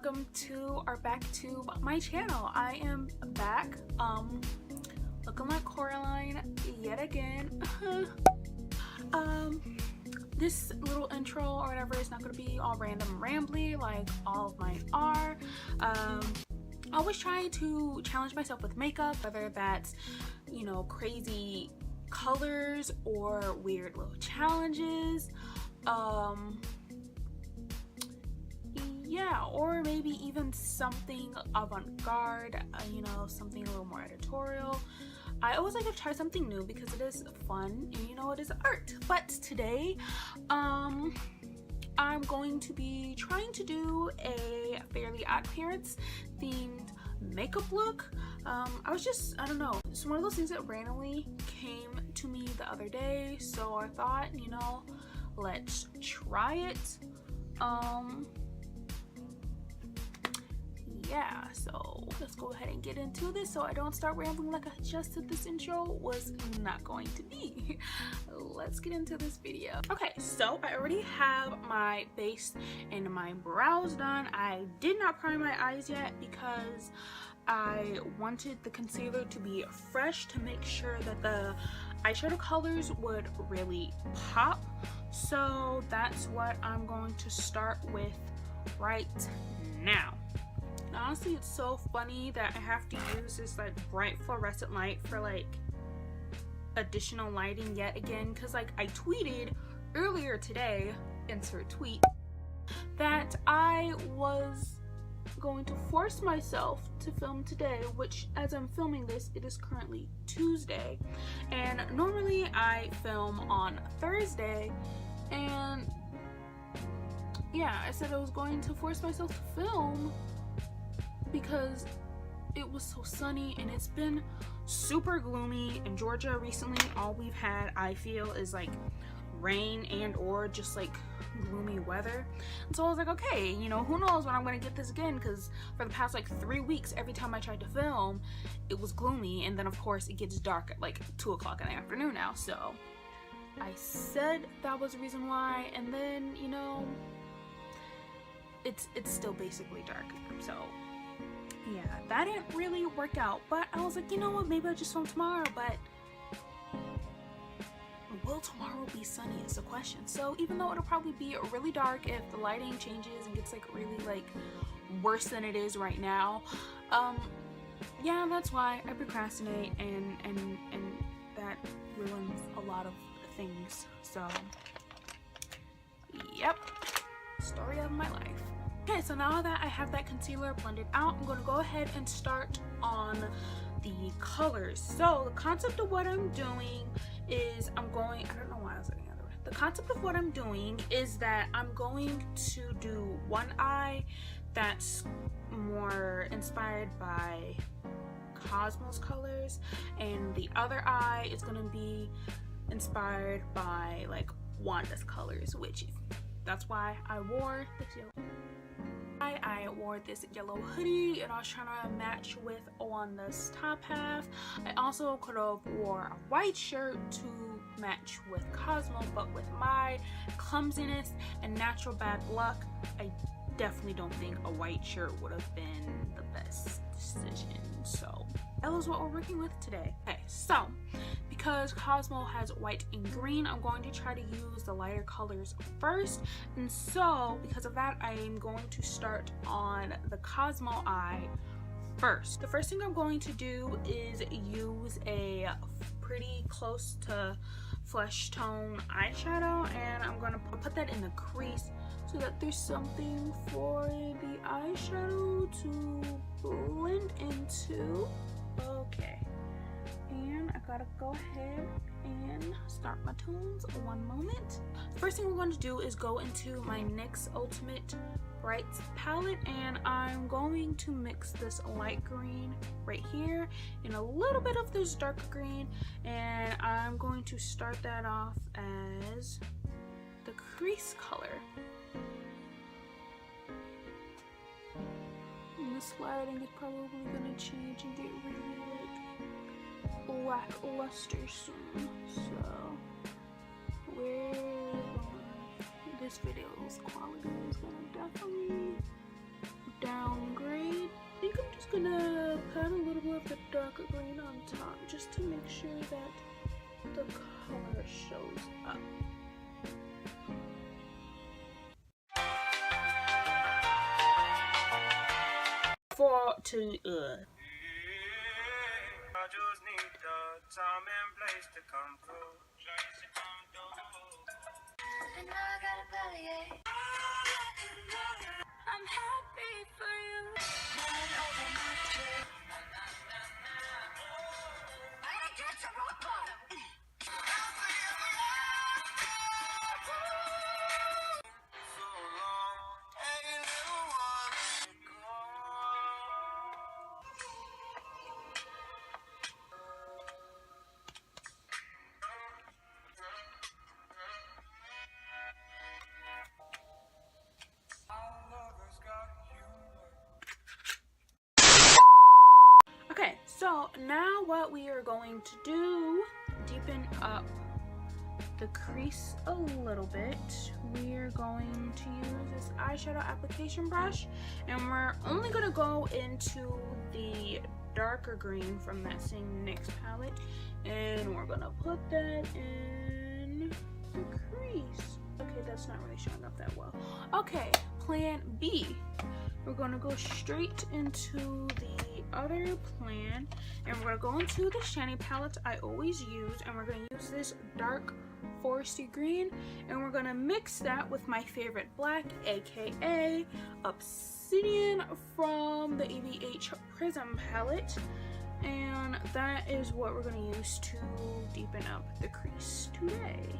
welcome to back to my channel. I am back looking like Coraline yet again. This little intro or whatever is not going to be all random and rambly like all of mine are. I always try to challenge myself with makeup, whether that's, you know, crazy colors or weird little challenges. Yeah, or maybe even something avant-garde, you know, something a little more editorial. I always like to try something new because it is fun and, you know, it is art. But today, I'm going to be trying to do a Fairly OddParents themed makeup look. I don't know, it's one of those things that randomly came to me the other day, so I thought, you know, let's try it. Yeah, so let's go ahead and get into this so I don't start rambling like I just said this intro was not going to be. Let's get into this video. Okay, so I already have my base and my brows done. I did not prime my eyes yet because I wanted the concealer to be fresh to make sure that the eyeshadow colors would really pop. So that's what I'm going to start with right now. Honestly, it's so funny that I have to use this like bright fluorescent light for like additional lighting yet again, because like I tweeted earlier today, insert tweet, that I was going to force myself to film today, which as I'm filming this, it is currently Tuesday, and normally I film on Thursday. And yeah, I said I was going to force myself to film because it was so sunny, and it's been super gloomy in Georgia recently. All we've had, I feel, is like rain and or just like gloomy weather. And so I was like, okay, you know, who knows when I'm gonna get this again, because for the past like 3 weeks, every time I tried to film, it was gloomy, and then of course it gets dark at like 2 o'clock in the afternoon now. So I said that was the reason why, and then, you know, it's still basically dark. So yeah, that didn't really work out, but I was like, you know what, maybe I'll just film tomorrow. But will tomorrow be sunny is the question. So even though it'll probably be really dark if the lighting changes and gets like really like worse than it is right now, yeah, that's why I procrastinate, and that ruins a lot of things. So yep, story of my life. Okay, so now that I have that concealer blended out, I'm going to go ahead and start on the colors. So the concept of what I'm doing is I don't know why I was looking the other way. The concept of what I'm doing is that I'm going to do one eye that's more inspired by Cosmo's colors, and the other eye is going to be inspired by like Wanda's colors, which that's why I wore this yellow. I wore this yellow hoodie, and I was trying to match with Wanda's top half. I also could have wore a white shirt to match with Cosmo, but with my clumsiness and natural bad luck, I definitely don't think a white shirt would have been the best decision. So that was what we're working with today. Okay, so because Cosmo has white and green, I'm going to try to use the lighter colors first. And so because of that, I am going to start on the Cosmo eye first. The first thing I'm going to do is use a pretty close to flesh tone eyeshadow, and I'm going to put that in the crease so that there's something for the eyeshadow to blend into. Okay, and I gotta go ahead and start my tones. One moment. First thing we're going to do is go into my NYX Ultimate Brights palette, and I'm going to mix this light green right here and a little bit of this dark green, and I'm going to start that off as the crease color. And this lighting is probably going to change and get really like lackluster soon, so this video's quality is gonna definitely down brown grade. I think I'm just gonna pat a little bit of the darker green on top just to make sure that the color shows up. I just need the time and place to come through. And now I got a bellyache. I'm happy for you. I didn't get to rock bottom. Okay, so now what we are going to do, deepen up the crease a little bit. We are going to use this eyeshadow application brush, and we're only going to go into the darker green from that same NYX palette, and we're going to put that in the crease. Okay, that's not really showing up that well. Okay, plan B. We're going to go straight into the other plan, and we're going to go into the shiny palette I always use, and we're going to use this dark foresty green, and we're going to mix that with my favorite black, aka Obsidian from the ABH Prism palette, and that is what we're going to use to deepen up the crease today.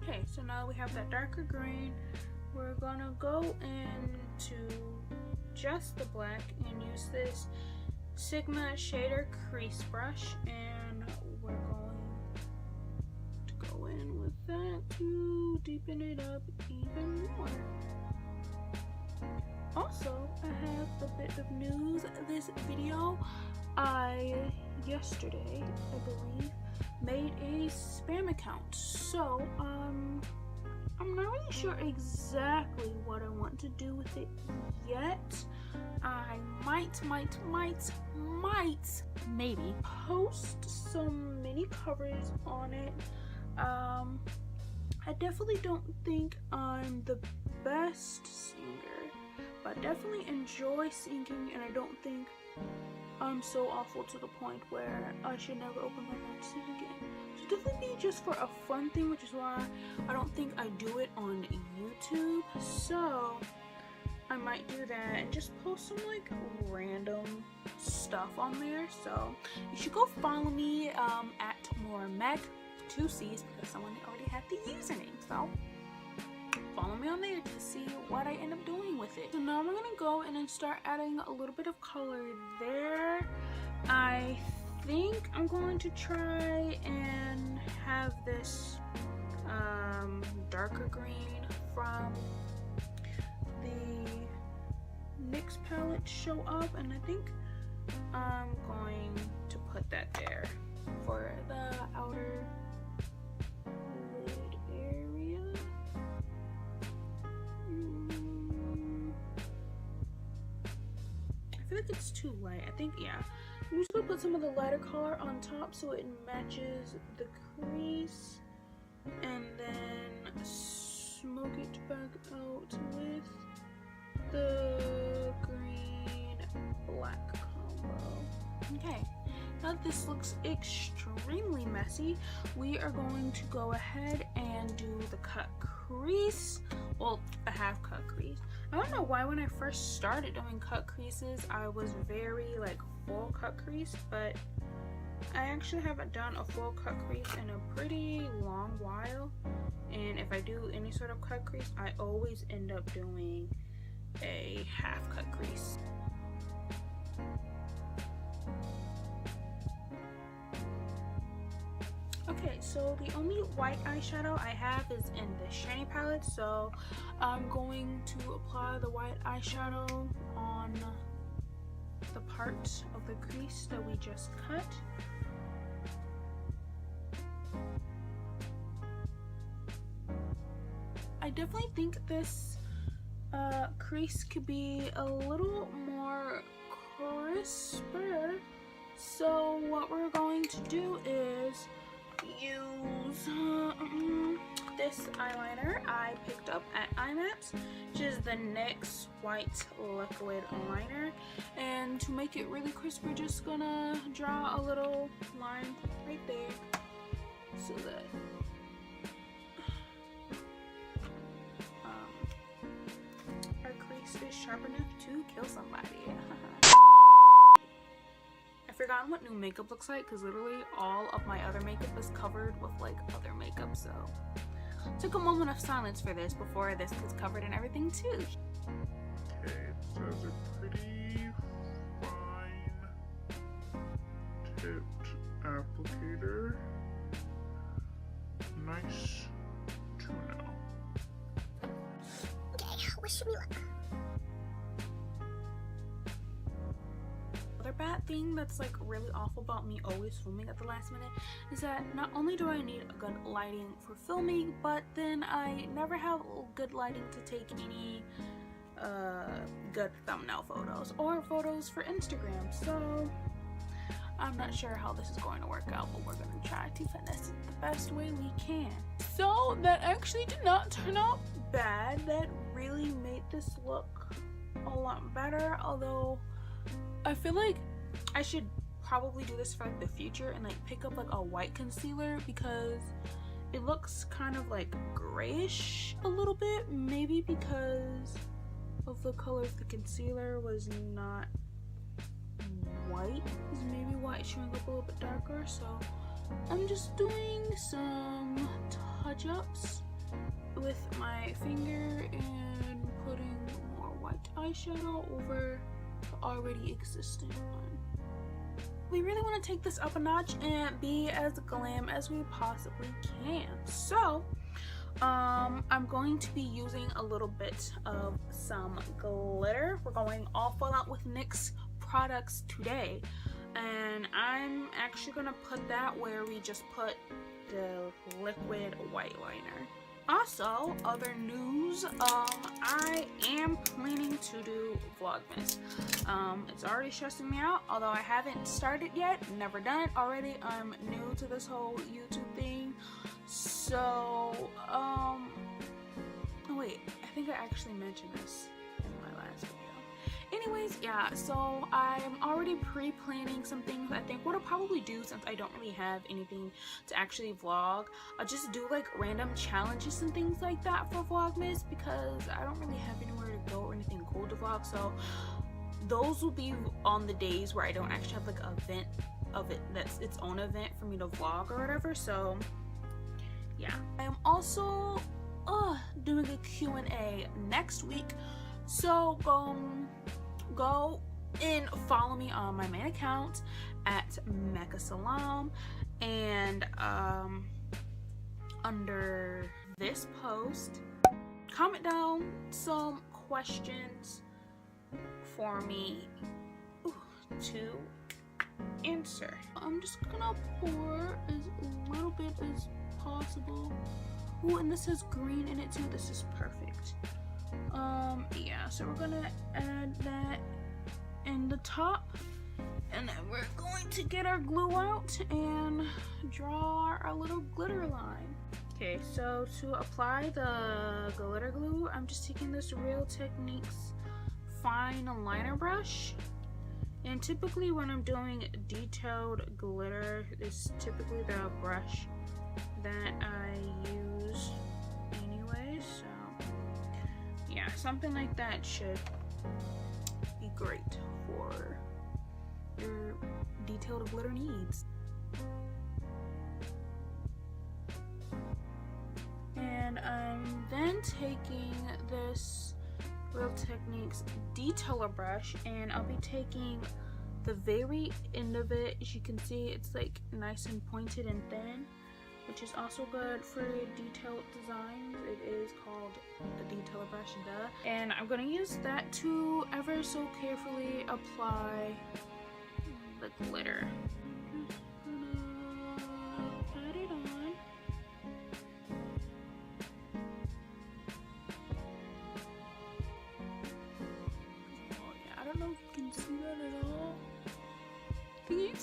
Okay, so now we have that darker green. We're gonna go into just the black and use this Sigma shader crease brush, and we're going to go in with that to deepen it up even more. Also, I have a bit of news. This video, yesterday, I believe, made a spam account, so I'm not really sure exactly what I want to do with it yet. I might maybe post some mini covers on it. I definitely don't think I'm the best singer, but I definitely enjoy singing, and I don't think I'm so awful to the point where I should never open my mouth to sing again. So definitely be just for a fun thing, which is why I don't think I do it on YouTube. So I might do that and just post some like random stuff on there. So you should go follow me at moremec, 2 C's, because someone already had the username. So follow me on there to see what I end up doing with it. So now we're gonna go in and start adding a little bit of color there. I think I'm going to try and have this darker green from the NYX palette show up, and I think I'm going to put that there for the outer lid area. I feel like it's too light. I think, yeah. I'm just gonna put some of the lighter color on top so it matches the crease, and then smoke it back out with the green black combo. Okay, now that this looks extremely messy, we are going to go ahead and do the cut crease. Well, a half cut crease. I don't know why when I first started doing cut creases I was very like full cut crease, but I actually haven't done a full cut crease in a pretty long while, and if I do any sort of cut crease I always end up doing a half cut crease. Okay, so the only white eyeshadow I have is in the shiny palette, so I'm going to apply the white eyeshadow on the part of the crease that we just cut. definitely think this crease could be a little more crisper. So what we're going to do is use this eyeliner I picked up at IMAX, which is the NYX White Liquid Liner. And to make it really crisp, we're just gonna draw a little line right there so that our crease is sharp enough to kill somebody. I've forgotten what new makeup looks like because literally all of my other makeup is covered with like other makeup, so took a moment of silence for this before this gets covered in everything too. Okay, so it's a pretty fine tipped applicator. Nice to know. Okay, what should we look? Another bad thing that's like really awful about me always filming at the last minute is that not only do I need a good lighting for filming, but then I never have good lighting to take any good thumbnail photos or photos for Instagram. So I'm not sure how this is going to work out, but we're going to try to finesse it the best way we can. So that actually did not turn out bad. That really made this look a lot better, although I feel like I should probably do this for like the future and like pick up like a white concealer because it looks kind of like grayish a little bit, maybe because of the color of the concealer was not white, is maybe white showing up a little bit darker. So I'm just doing some touch-ups with my finger and putting more white eyeshadow over the already existing one. We really want to take this up a notch and be as glam as we possibly can. So I'm going to be using a little bit of some glitter. We're going all full out with NYX products today, and I'm actually gonna put that where we just put the liquid white liner. Also, other news, I am planning to do Vlogmas. It's already stressing me out, although I haven't started yet, never done it already. I'm new to this whole YouTube thing. So, wait, I think I actually mentioned this in my last video. Anyways, yeah, so I'm already pre-planning some things. I think what I'll probably do, since I don't really have anything to actually vlog, I'll just do like random challenges and things like that for Vlogmas, because I don't really have anywhere to go or anything cool to vlog. So those will be on the days where I don't actually have like an event of it that's its own event for me to vlog or whatever. So yeah, I am also doing a Q&A next week, so go and follow me on my main account at Mecca Salaam, and under this post comment down some questions for me to answer. I'm just gonna pour as little bit as possible. Ooh, and this has green in it too. This is perfect. Yeah, so we're gonna add that in the top, and then we're going to get our glue out and draw our little glitter line. Okay, so to apply the glitter glue, I'm just taking this Real Techniques fine liner brush, and typically when I'm doing detailed glitter, it's typically the brush that I use anyway, so yeah, something like that should be great for your detailed glitter needs. And I'm then taking this Real Techniques detailer brush, and I'll be taking the very end of it. As you can see, it's like nice and pointed and thin, which is also good for detailed designs. It is called the detailer brush, duh. And I'm gonna use that to ever so carefully apply the glitter. Just gonna pat it on.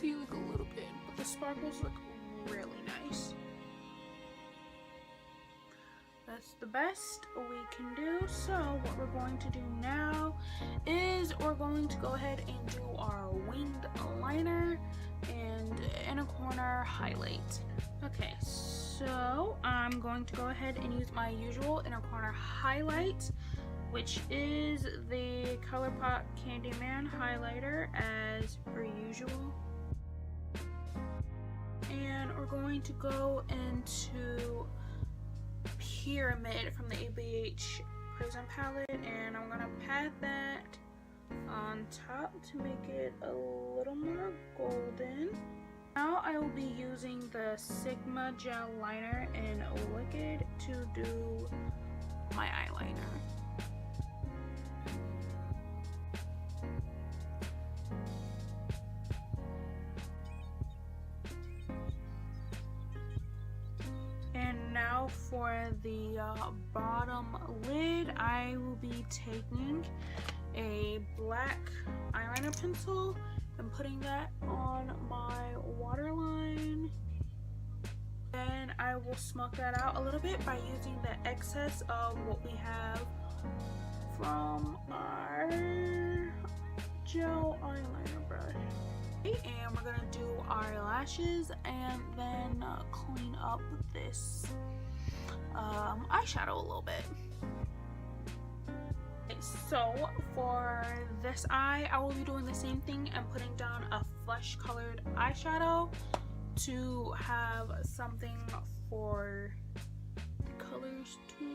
see like a little bit, but the sparkles look really nice. That's the best we can do. So what we're going to do now is we're going to go ahead and do our winged liner and inner corner highlight. Okay, so I'm going to go ahead and use my usual inner corner highlight, which is the ColourPop Candyman highlighter as per usual. And we're going to go into Pyramid from the ABH Prism palette, and I'm gonna pat that on top to make it a little more golden. Now I will be using the Sigma gel liner in Wicked to do my eyeliner. And now for the bottom lid, I will be taking a black eyeliner pencil and putting that on my waterline. Then I will smoke that out a little bit by using the excess of what we have from our gel eyeliner brush. And we're gonna do our lashes and then clean up this eyeshadow a little bit. So for this eye, I will be doing the same thing and putting down a flesh colored eyeshadow to have something for the colors to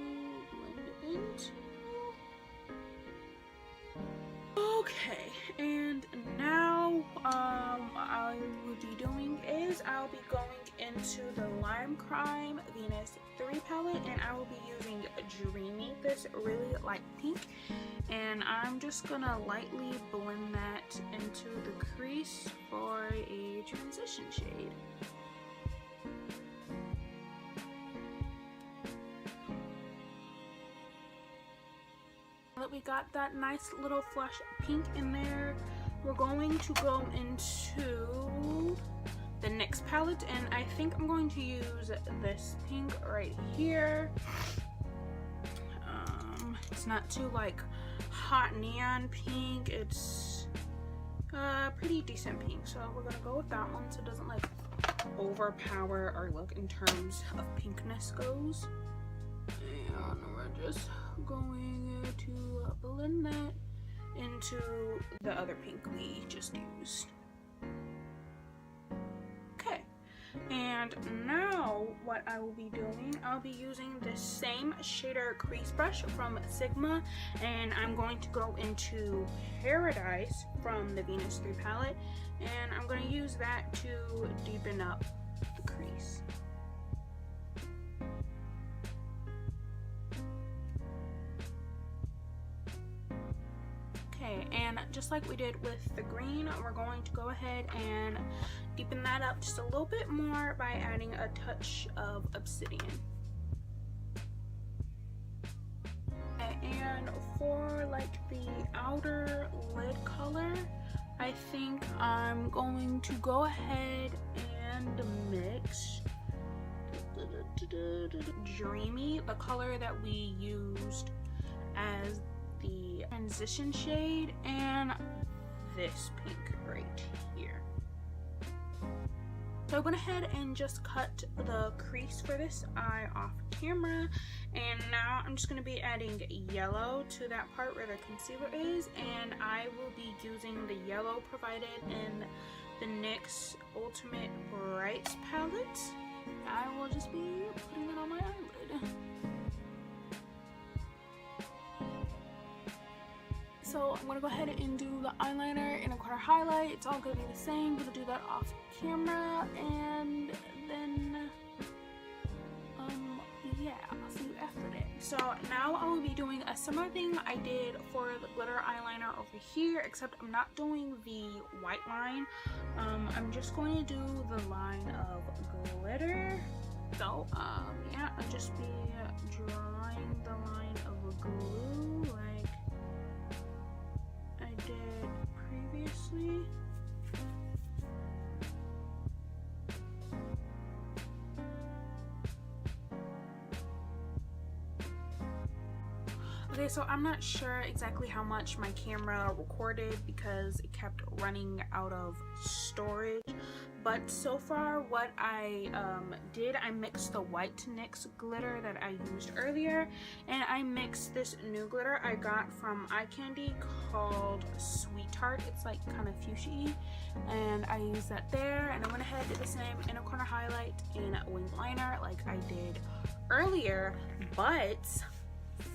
blend into. Okay, and now I will be doing is I'll be going into the Lime Crime Venus 3 palette, and I will be using Dreamy, this really light pink, and I'm just gonna lightly blend that into the crease for a transition shade. Now that we got that nice little flush pink in there, we're going to go into the NYX palette, and I think I'm going to use this pink right here. It's not too like hot neon pink, it's pretty decent pink, so we're gonna go with that one so it doesn't like overpower our look in terms of pinkness goes. And we're just going to blend that into the other pink we just used. Okay, and now what I will be doing, I'll be using the same shader crease brush from Sigma, and I'm going to go into Paradise from the Venus 3 palette, and I'm going to use that to deepen up the crease. Okay, and just like we did with the green, we're going to go ahead and deepen that up just a little bit more by adding a touch of obsidian. And for like the outer lid color, I think I'm going to go ahead and mix Dreamy, the color that we used as the transition shade, and this pink right here. So I went ahead and just cut the crease for this eye off camera, and now I'm just going to be adding yellow to that part where the concealer is, and I will be using the yellow provided in the NYX Ultimate Brights palette. I will just be putting it on my eyelid. So I'm gonna go ahead and do the eyeliner in a corner highlight. It's all gonna be the same. I'm gonna do that off camera, and then yeah, I'll see you after that. So now I will be doing a similar thing I did for the glitter eyeliner over here, except I'm not doing the white line. I'm just going to do the line of glitter. So yeah, I'll just be drawing the line of glue like I did previously. Okay, so I'm not sure exactly how much my camera recorded because it kept running out of storage. But so far what I did, I mixed the white NYX glitter that I used earlier, and I mixed this new glitter I got from Eye Candy called Sweetheart. It's like kind of fuchsia-y, and I used that there, and I went ahead and did the same inner corner highlight and wing liner like I did earlier. But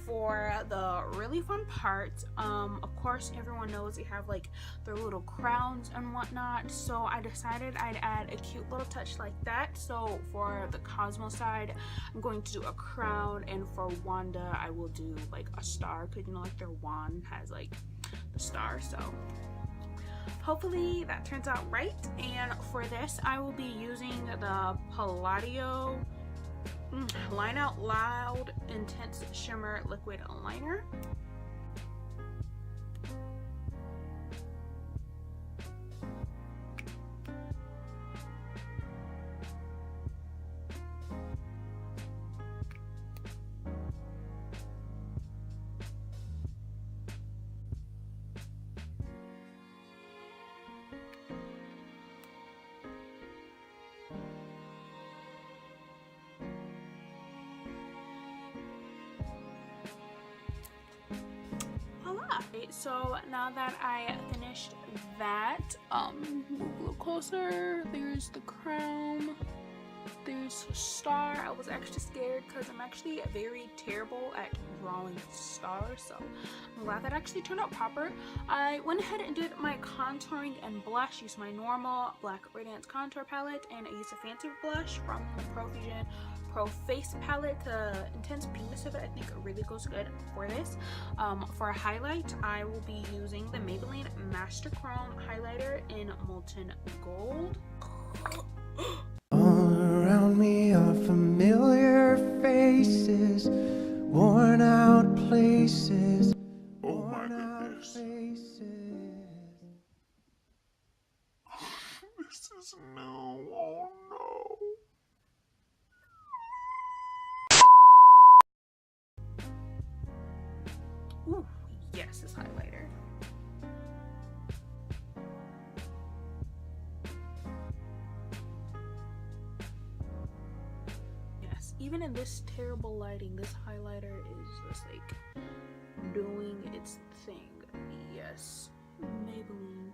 for the really fun part, of course everyone knows they have like their little crowns and whatnot, so I decided I'd add a cute little touch like that. So for the Cosmo side, I'm going to do a crown, and for Wanda I will do like a star, because you know, like their wand has like the star. So hopefully that turns out right. And for this I will be using the Palladio Line Out Loud Intense Shimmer Liquid Liner. So now that I finished that, move a little closer. There's the crown, there's a star. I was actually scared because I'm actually very terrible at drawing stars, so I'm glad that actually turned out proper. I went ahead and did my contouring and blush. Used my normal black Radiance contour palette, and I used a fancy blush from the Profusion Pro Face palette. The intense pinkness of it, I think, really goes good for this. For a highlight, I will be using the Maybelline Master Chrome highlighter in Molten Gold. All around me are familiar faces, worn out places. Oh my goodness. This is new. Oh no. Ooh, yes, this highlighter. Yes, even in this terrible lighting, this highlighter is just like doing its thing. Yes, Maybelline.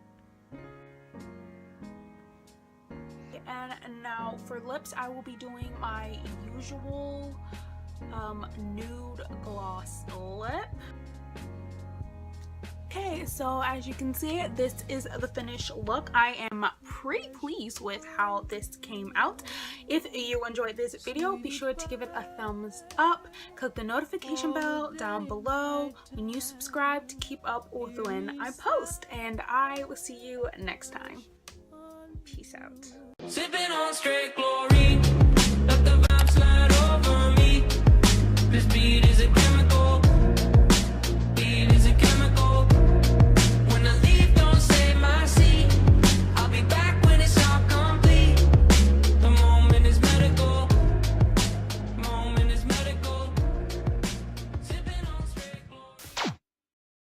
And now for lips, I will be doing my usual nude gloss lip. Okay, so as you can see, this is the finished look. I am pretty pleased with how this came out. If you enjoyed this video, be sure to give it a thumbs up, click the notification bell down below when you subscribe to keep up with when I post, and I will see you next time. Peace out.